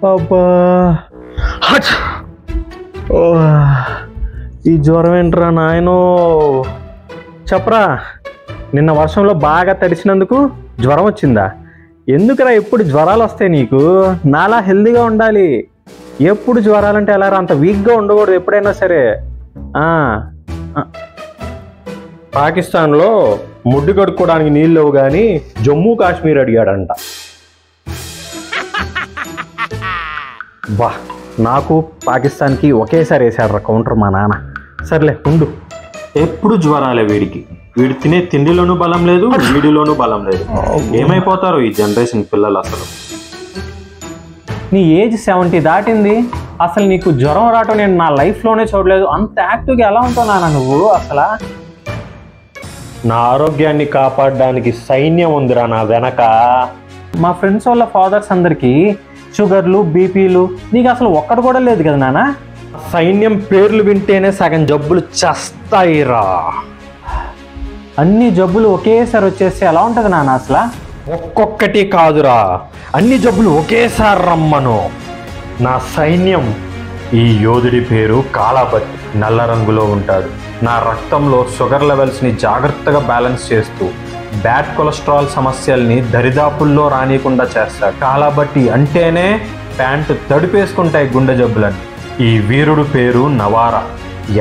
అబ్బా ఈ జ్వరం ఏంట్రా నాయనో. చెప్పరా, నిన్న వర్షంలో బాగా తడిచినందుకు జ్వరం వచ్చిందా? ఎందుకురా ఎప్పుడు జ్వరాలు వస్తాయి నీకు? నాలా హెల్దీగా ఉండాలి. ఎప్పుడు జ్వరాలంటే ఎలా రా, అంత వీక్గా ఉండకూడదు ఎప్పుడైనా సరే. పాకిస్తాన్లో ముడ్డు కడుక్కోవడానికి నీళ్ళు లేవు కానీ జమ్మూ కాశ్మీర్ అడిగాడంట. బా, నాకు పాకిస్తాన్కి ఒకేసారి వేసాడు రా కౌంటర్ మా నాన్న. సర్లే ఉండు. ఎప్పుడు జ్వరాలే వీడికి. వీడు తినే తిండిలోనూ బలం లేదు, వీడిలోనూ బలం లేదు. ఏమైపోతారు ఈ జనరేషన్ పిల్లలు అసలు. నీ ఏజ్ 70 దాటింది, అసలు నీకు జ్వరం రావటం నేను నా లైఫ్లోనే చూడలేదు. అంత యాక్టివ్గా ఎలా ఉంటావు నాన్న నువ్వు అసలు? నా ఆరోగ్యాన్ని కాపాడడానికి సైన్యం ఉందిరా నా వెనక. మా ఫ్రెండ్స్ వాళ్ళ ఫాదర్స్ అందరికీ షుగర్లు, బీపీలు, నీకు అసలు ఒక్కడు కూడా లేదు కదా నాన్న. సైన్యం పేర్లు వింటేనే సగం జబ్బులు చస్తాయిరా. అన్ని జబ్బులు ఒకేసారి వచ్చేస్తే ఎలా ఉంటుంది నాన్న అసలు? ఒక్కొక్కటి కాదురా, అన్ని జబ్బులు ఒకేసారి రమ్మను. నా సైన్యం. ఈ యోధుడి పేరు కాలాబట్టి. నల్ల రంగులో ఉంటాడు. నా రక్తంలో షుగర్ లెవెల్స్ని జాగ్రత్తగా బ్యాలెన్స్ చేస్తూ బ్యాడ్ కొలెస్ట్రాల్ సమస్యల్ని దరిదాపుల్లో రానియకుండా చేస్తాడు. కాలాబట్టి అంటేనే ప్యాంటు తడిపేసుకుంటాయి గుండె జబ్బులని. ఈ వీరుడు పేరు నవారా.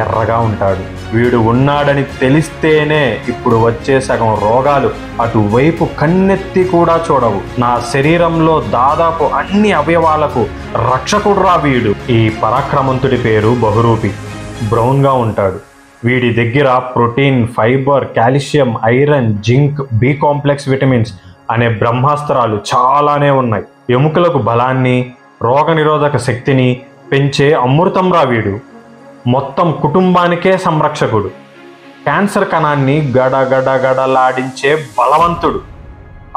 ఎర్రగా ఉంటాడు. వీడు ఉన్నాడని తెలిస్తేనే ఇప్పుడు వచ్చే సగం రోగాలు అటువైపు కన్నెత్తి కూడా చూడవు. నా శరీరంలో దాదాపు అన్ని అవయవాలకు రక్షకుడురా వీడు. ఈ పరాక్రమంతుడి పేరు బహురూపి. బ్రౌన్గా ఉంటాడు. వీడి దగ్గర protein, fibre, calcium, iron, zinc, B complex vitamins అనే బ్రహ్మాస్త్రాలు చాలానే ఉన్నాయి. ఎముకలకు బలాన్ని, రోగనిరోధక శక్తిని పెంచే అమృతంరా వీడు. మొత్తం కుటుంబానికే సంరక్షకుడు. క్యాన్సర్ కణాన్ని గడగడగడలాడించే బలవంతుడు.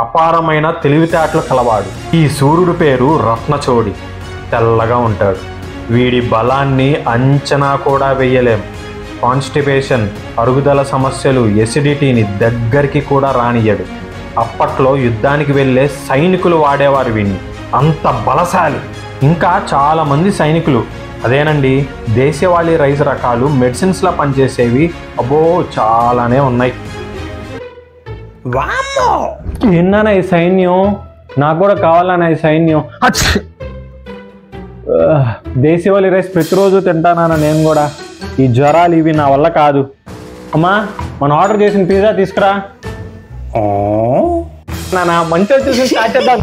అపారమైన తెలివితేటలు కలవాడు. ఈ సూర్యుడి పేరు రత్నచోడి. తెల్లగా ఉంటాడు. వీడి బలాన్ని అంచనా కూడా వేయలేం. కాన్స్టిపేషన్, అరుగుదల సమస్యలు, ఎసిడిటీని దగ్గరికి కూడా రానియడు. అప్పట్లో యుద్ధానికి వెళ్ళే సైనికులు వాడేవారు వీడిని. అంత బలశాలి. ఇంకా చాలామంది సైనికులు, అదేనండి దేశవాళీ రైస్ రకాలు, మెడిసిన్స్లా పనిచేసేవి, అబ్బో చాలానే ఉన్నాయి. విన్నానా ఈ సైన్యం? నాకు కూడా కావాలన్నా ఈ సైన్యం. దేశవాళీ రైస్ ప్రతిరోజు తింటానా నేను కూడా. ఈ జ్వరాలు ఇవి నా వల్ల కాదు. అమ్మా, మనం ఆర్డర్ చేసిన పిజ్జా తీసుకురా. నాన్న మంచిగా చూసి స్టార్ట్ చేద్దాం.